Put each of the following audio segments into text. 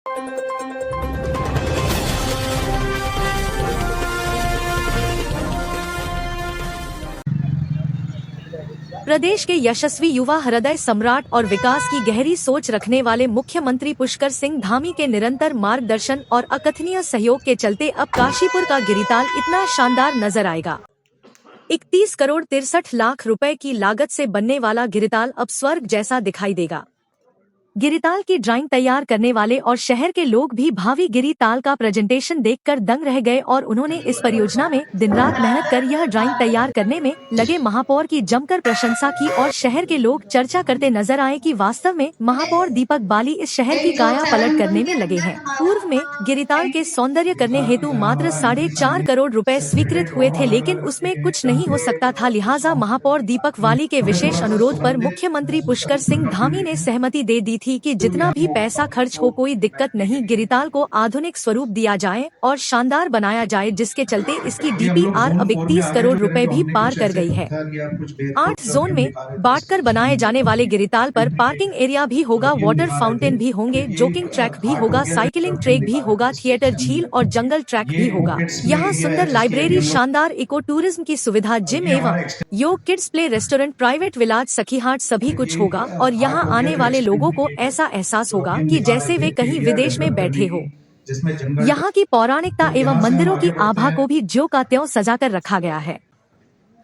प्रदेश के यशस्वी युवा, हृदय सम्राट और विकास की गहरी सोच रखने वाले मुख्यमंत्री पुष्कर सिंह धामी के निरंतर मार्गदर्शन और अकथनीय सहयोग के चलते अब काशीपुर का गिरिताल इतना शानदार नजर आएगा। 31 करोड़ 63 लाख रुपए की लागत से बनने वाला गिरिताल अब स्वर्ग जैसा दिखाई देगा। गिरिताल की ड्राइंग तैयार करने वाले और शहर के लोग भी भावी गिरिताल का प्रेजेंटेशन देखकर दंग रह गए और उन्होंने इस परियोजना में दिन रात मेहनत कर यह ड्राइंग तैयार करने में लगे महापौर की जमकर प्रशंसा की और शहर के लोग चर्चा करते नजर आए कि वास्तव में महापौर दीपक बाली इस शहर की काया पलट करने में लगे हैं। पूर्व में गिरिताल के सौंदर्य करने हेतु मात्र 4.5 करोड़ रुपए स्वीकृत हुए थे, लेकिन उसमें कुछ नहीं हो सकता था। लिहाजा महापौर दीपक बाली के विशेष अनुरोध पर मुख्यमंत्री पुष्कर सिंह धामी ने सहमति दे दी थी कि जितना भी पैसा खर्च हो कोई दिक्कत नहीं, गिरिताल को आधुनिक स्वरूप दिया जाए और शानदार बनाया जाए, जिसके चलते इसकी डीपीआर अब 31 करोड़ रुपए भी पार कर गई है। 8 जोन में बांटकर बनाए जाने वाले गिरिताल पर पार्किंग एरिया भी होगा, वाटर फाउंटेन भी होंगे, जोगिंग ट्रैक भी होगा, साइकिलिंग ट्रैक भी होगा, थिएटर, झील और जंगल ट्रैक भी होगा। यहाँ सुंदर लाइब्रेरी, शानदार इको टूरिज्म की सुविधा, जिम एवं योग, kids play, restaurant, private villas, Sakhi Haat सभी कुछ होगा और यहाँ आने वाले लोगों को ऐसा एहसास होगा कि जैसे वे कहीं विदेश में बैठे हो। यहाँ की पौराणिकता एवं मंदिरों की आभा को भी ज्यों का त्यों सजाकर रखा गया है।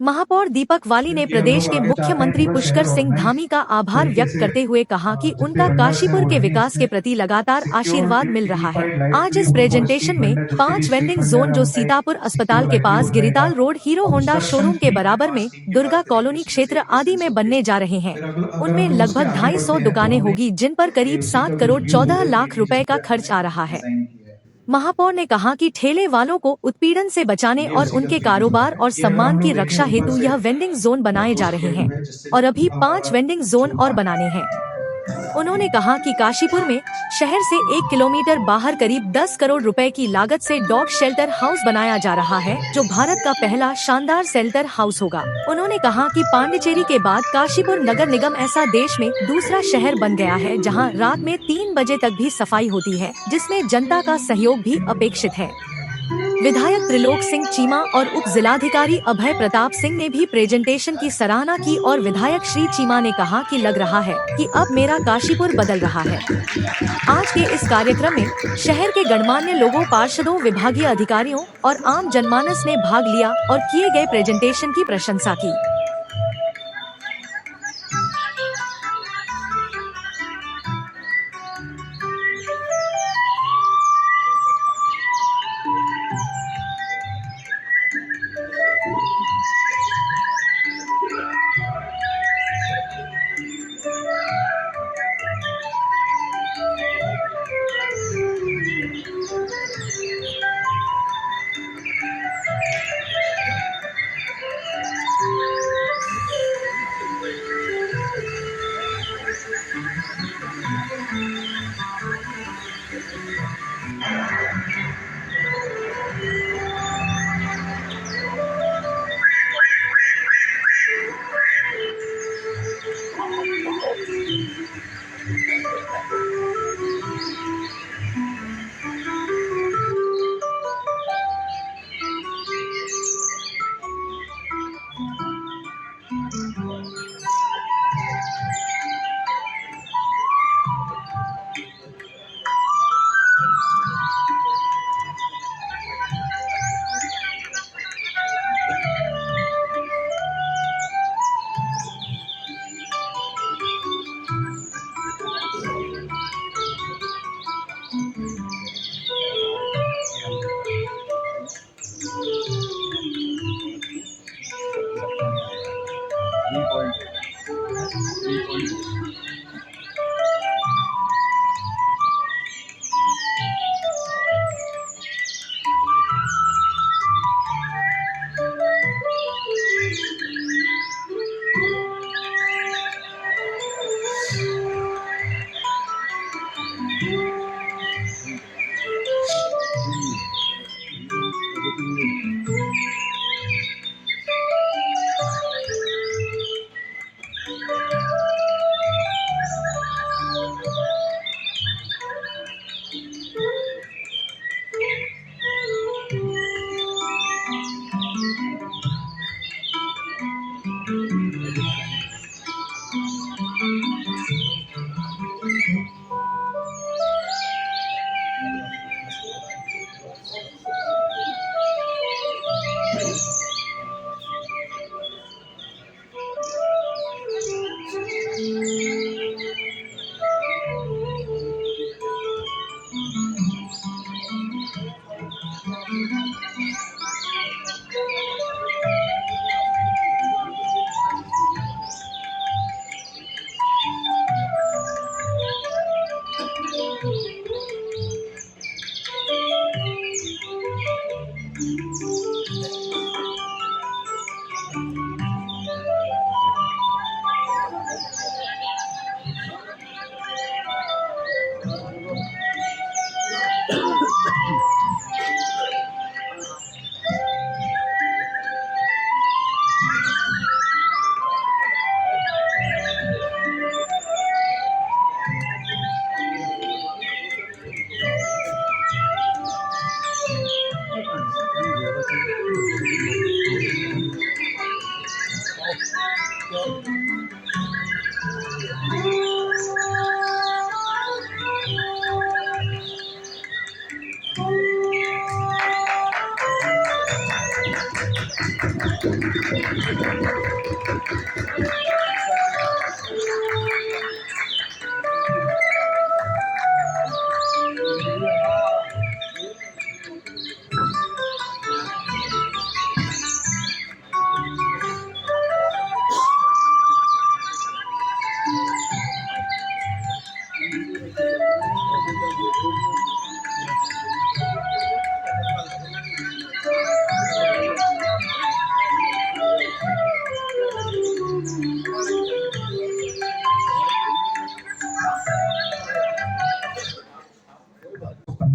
महापौर दीपक बाली ने प्रदेश के मुख्यमंत्री पुष्कर सिंह धामी का आभार व्यक्त करते हुए कहा कि उनका काशीपुर के विकास के प्रति लगातार आशीर्वाद मिल रहा है। आज इस प्रेजेंटेशन में 5 वेंडिंग जोन जो सीतापुर अस्पताल के पास, Giritaal road, Hero Honda showroom के बराबर में, दुर्गा कॉलोनी क्षेत्र आदि में बनने जा रहे हैं। उनमें लगभग 250 दुकानें होगी, जिन पर करीब 7 करोड़ 14 लाख रुपए का खर्च आ रहा है। महापौर ने कहा कि ठेले वालों को उत्पीड़न से बचाने और उनके कारोबार और सम्मान की रक्षा हेतु यह वेंडिंग जोन बनाए जा रहे हैं और अभी 5 वेंडिंग जोन और बनाने हैं। उन्होंने कहा कि काशीपुर में शहर से 1 किलोमीटर बाहर करीब 10 करोड़ रुपए की लागत से डॉग शेल्टर हाउस बनाया जा रहा है, जो भारत का पहला शानदार शेल्टर हाउस होगा। उन्होंने कहा कि पांडिचेरी के बाद काशीपुर नगर निगम ऐसा देश में दूसरा शहर बन गया है जहां रात में 3 बजे तक भी सफाई होती है, जिसमें जनता का सहयोग भी अपेक्षित है। विधायक त्रिलोक सिंह चीमा और उप जिलाधिकारी अभय प्रताप सिंह ने भी प्रेजेंटेशन की सराहना की और विधायक श्री चीमा ने कहा कि लग रहा है कि अब मेरा काशीपुर बदल रहा है। आज के इस कार्यक्रम में शहर के गणमान्य लोगों, पार्षदों, विभागीय अधिकारियों और आम जनमानस ने भाग लिया और किए गए प्रेजेंटेशन की प्रशंसा की।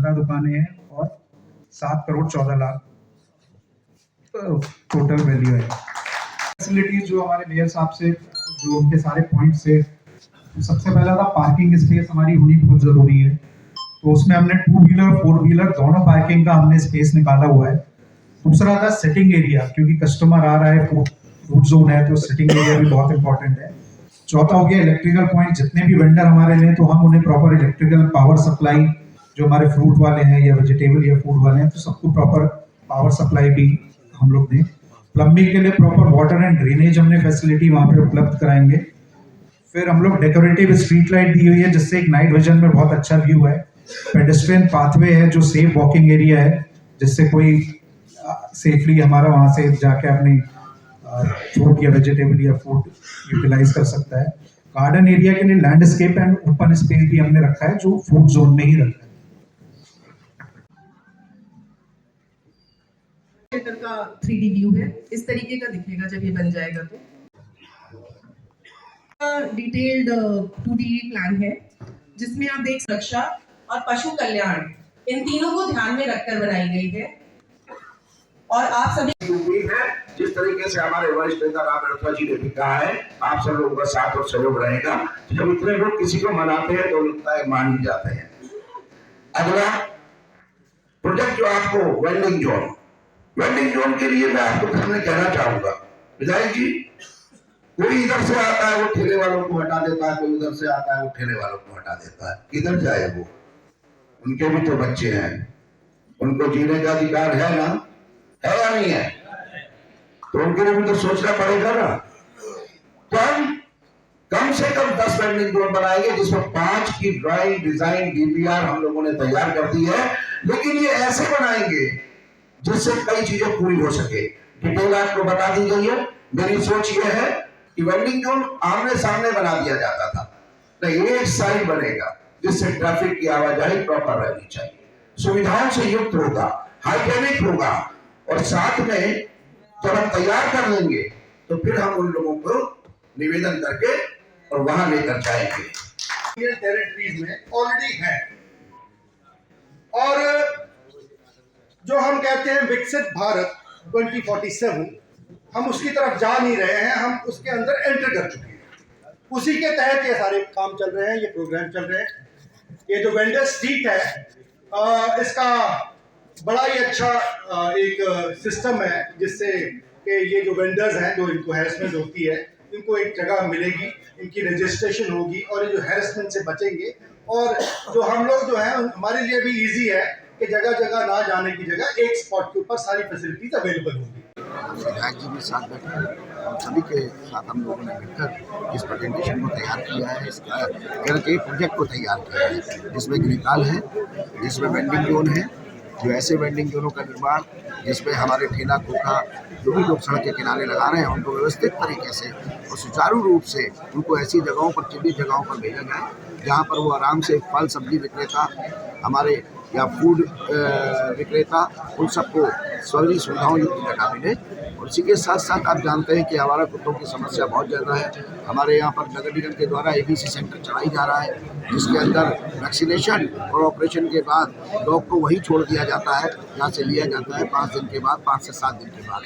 15 दुकानें हैं और 7 करोड़ 14 लाख टोटल वैल्यू है। फैसिलिटीज जो हमारे मेयर साहब से जो उनके सारे पॉइंट्स थे, तो सबसे पहला था पार्किंग स्पेस हमारी होनी बहुत जरूरी है, तो उसमें हमने 2 व्हीलर 4 व्हीलर दोनों पार्किंग का हमने स्पेस निकाला हुआ है। दूसरा था सिटिंग एरिया, क्योंकि कस्टमर आ रहा है, फूड जोन है, तो सिटिंग एरिया भी बहुत इंपॉर्टेंट है। चौथा हो गया इलेक्ट्रिकल पॉइंट, जितने भी वेंडर हमारे लें तो हम उन्हें प्रॉपर इलेक्ट्रिकल पावर सप्लाई, जो हमारे फ्रूट वाले हैं या वेजिटेबल या फूड वाले हैं, तो सबको प्रॉपर पावर सप्लाई भी हम लोग दें। प्लम्बिंग के लिए प्रॉपर वाटर एंड ड्रेनेज हमने फैसिलिटी वहां पे उपलब्ध कराएंगे। फिर हम लोग डेकोरेटिव स्ट्रीट लाइट दी हुई है, जिससे एक नाइट विजन में बहुत अच्छा व्यू है। पेडेस्ट्रियन पाथवे है जो सेफ वॉकिंग एरिया है, जिससे कोई सेफली हमारा वहां से जाके अपनी फ्रूट या वेजिटेबल या फूड यूटिलाइज कर सकता है। गार्डन एरिया के लिए लैंडस्केप एंड ओपन स्पेस भी हमने रखा है, जो फूड जोन में ही रखा है। का 3D व्यू है, इस तरीके का दिखेगा जब ये बन जाएगा। तो डिटेल्ड 2D प्लान है, जिसमें आप देख सुरक्षा और पशु कल्याण, इन तीनों को ध्यान में रखकर बनाई गई है। और आप सभी उम्मीद है जिस तरीके से हमारे वरिष्ठ नेता राम रतवा जी ने भी कहा है, आप सब लोगों का साथ और सहयोग रहेगा। जब इतने लोग किसी को मनाते हैं तो लगता है मान ही जाते हैं। अगला प्रोजेक्ट जो आपको वेंडिंग जोन के लिए मैं आपको सामने कहना चाहूंगा, विधायक जी, कोई इधर से आता है वो ठेले वालों को हटा देता है, कोई उधर से आता है वो ठेले वालों को हटा देता है। किधर जाए वो? उनके भी तो बच्चे हैं, उनको जीने का अधिकार है ना, है या नहीं है? तो उनके लिए भी तो सोचना पड़ेगा ना। तो हम कम से कम 10 वेंडिंग जोन बनाएंगे, जिसमें 5 की ड्राइंग डिजाइन डीपीआर हम लोगों ने तैयार कर दी है। लेकिन ये ऐसे बनाएंगे जिससे कई चीजें पूरी हो सके। डिटेल आपको बता दी गई है। मेरी सोच ये है कि वेंडिंग जोन आमने सामने बना दिया जाता था, नहीं एक साइड बनेगा, जिससे ट्रैफिक की आवाजाही प्रॉपर रहनी चाहिए, सुविधाओं से युक्त होगा, हाइजेनिक होगा। और साथ में जब हम तैयार कर लेंगे तो फिर हम उन लोगों को निवेदन करके और वहां लेकर जाएंगे। इंडियन टेरिटरीज में ऑलरेडी है, और जो हम कहते हैं विकसित भारत 2047, हम उसकी तरफ जा नहीं रहे हैं, हम उसके अंदर एंटर कर चुके हैं। उसी के तहत ये सारे काम चल रहे हैं, ये प्रोग्राम चल रहे हैं। ये जो वेंडर स्ट्रीट है, इसका बड़ा ही अच्छा एक सिस्टम है, जिससे कि ये जो वेंडर्स हैं, जो इनको हैरेसमेंट होती है, इनको एक जगह मिलेगी, इनकी रजिस्ट्रेशन होगी और ये जो हैरेसमेंट से बचेंगे। और जो हम लोग जो है, हमारे लिए भी इजी है कि जगह जगह ना जाने की जगह एक स्पॉट के ऊपर सारी फैसिलिटीज अवेलेबल होगी। विधायक जी भी साथ बैठे, हम सभी के साथ हम लोगों ने मिलकर इस प्रेजेंटेशन को तैयार किया है, इसका करके प्रोजेक्ट को तैयार किया है, जिसमें गृहकाल है, जिसमें वेंडिंग जोन है, जो ऐसे वेंडिंग जोनों का निर्माण जिसमें हमारे ठेला खोखा जो भी लोग सड़क के किनारे लगा रहे हैं, उनको व्यवस्थित तरीके से और सुचारू रूप से उनको ऐसी जगहों पर, चिन्हित जगहों पर भेजा जाए जहाँ पर वो आराम से फल सब्जी विक्रेता हमारे या फूड विक्रेता उन सबको सभी सुविधाओं युक्त जगह मिले। और इसी के साथ साथ आप जानते हैं कि आवारा कुत्तों की समस्या बहुत ज़्यादा है। हमारे यहाँ पर नगर निगम के द्वारा ABC सेंटर चलाई जा रहा है, जिसके अंदर वैक्सीनेशन और ऑपरेशन के बाद डॉग को वही छोड़ दिया जाता है जहाँ से लिया जाता है 5 दिन के बाद, 5 से 7 दिन के बाद।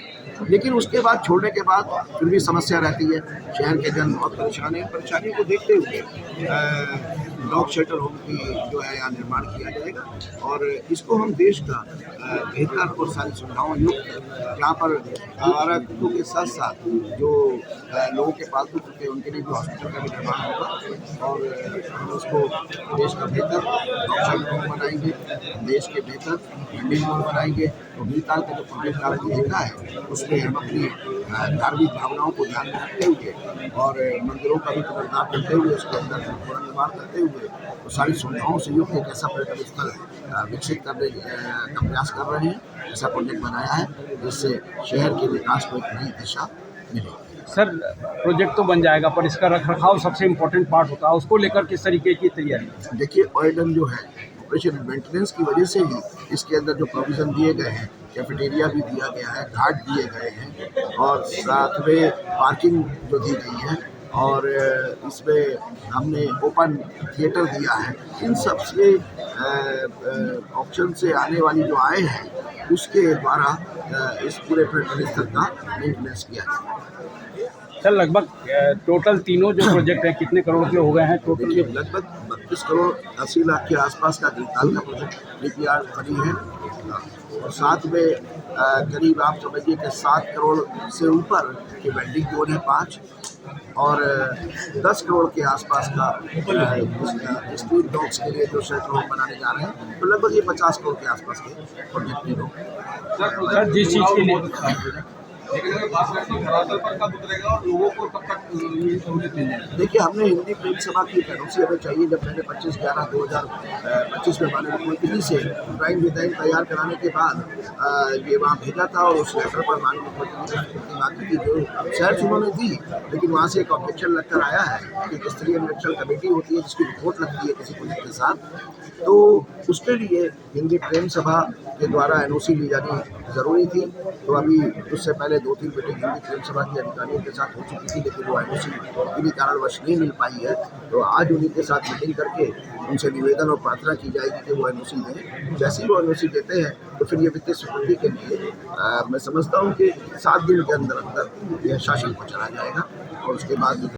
लेकिन उसके बाद छोड़ने के बाद फिर भी समस्या रहती है। शहर के जन बहुत परेशानी को देखते हुए डॉग शेल्टर होम की जो है यहाँ निर्माण किया जाएगा। और इसको हम देश का बेहतर और सारी सुविधाओं युक्त, जहाँ पर आवारा कुत्तों के साथ साथ जो लोगों के पालतू कुत्ते, उनके लिए भी हॉस्पिटल का भी निर्माण होगा। और हम उसको देश का बेहतर डॉग शेल्टर होम बनाएंगे, देश के बेहतर वेंडिंग जोन बनाएंगे। तो भीलताल का जो प्रोजेक्ट आपने देखा है, उसमें हम अपनी धार्मिक भावनाओं को ध्यान में रखते हुए और मंदिरों का भी पुनर्निर्माण करते हुए, उसके अंदर पुनर्निर्माण करते हुए तो सारी सुविधाओं से युक्त एक ऐसा पर्यटन स्थल विकसित करने का प्रयास कर रहे हैं। ऐसा प्रोजेक्ट बनाया है जिससे शहर के विकास को एक नई दिशा मिलेगी। सर, प्रोजेक्ट तो बन जाएगा, पर इसका रखरखाव सबसे इम्पोर्टेंट पार्ट होता है, उसको लेकर किस तरीके की तैयारी? देखिए, ऑयडन जो है ऑपरेशन मेंटेनेंस की वजह से ही इसके अंदर जो प्रोविज़न दिए गए हैं, कैफेटेरिया भी दिया गया है, घाट दिए गए हैं और साथ में पार्किंग जो दी गई है और इसमें हमने ओपन थिएटर दिया है। इन सब से ऑप्शन से आने वाली जो आय है उसके द्वारा इस पूरे पर्यटन स्थल का मेंटेनेंस किया जाए। सर लगभग टोटल तीनों जो प्रोजेक्ट हैं कितने करोड़ के हो गए हैं टोटल? देखिए लगभग 32 करोड़ 80 लाख के आसपास का गिरताल का प्रोजेक्ट डीपीआर बनी है और साथ में करीब आप समझिए कि 7 करोड़ से ऊपर के वेंडिंग जोन है 5 और 10 करोड़ के आसपास का स्ट्रीट डॉग्स के लिए जो शेल्टर होम बनाने जा रहे हैं, तो लगभग ये 50 करोड़ के आसपास के प्रोजेक्ट भी होंगे। सर जिस चीज़ के लिए देखिए हमने हिंदी प्रेम सभा की एक एनओसी हमें चाहिए। जब मैंने 25/11/2025 में माननीय मुख्यमंत्री से ड्राइंग डिजाइन तैयार कराने के बाद ये वहाँ भेजा था और उस लेटर पर माननीय मुख्यमंत्री ने बाकी की जो शर्त उन्होंने दी, लेकिन वहाँ से एक ऑब्जेक्शन लेकर आया है कि स्तरीय निरीक्षण कमेटी होती है जिसकी रिपोर्ट लगती है किसी प्रोजेक्ट के साथ, तो उसके लिए हिंदी प्रेम सभा के द्वारा एनओसी ली जानी ज़रूरी थी। तो अभी उससे पहले 2-3 मीटिंग हिंदी प्रेम सभा के अधिकारियों के साथ हो चुकी थी, लेकिन वो एनओसी किन्हीं कारणवश नहीं मिल पाई है। तो आज उन्हीं के साथ मीटिंग करके उनसे निवेदन और प्रार्थना की जाएगी कि वो एनओसी दें। जैसे ही वो एनओसी देते हैं तो फिर ये वित्तीय स्वीकृति के लिए मैं समझता हूँ कि 7 दिन के अंदर अंदर यह शासन को चला जाएगा और उसके बाद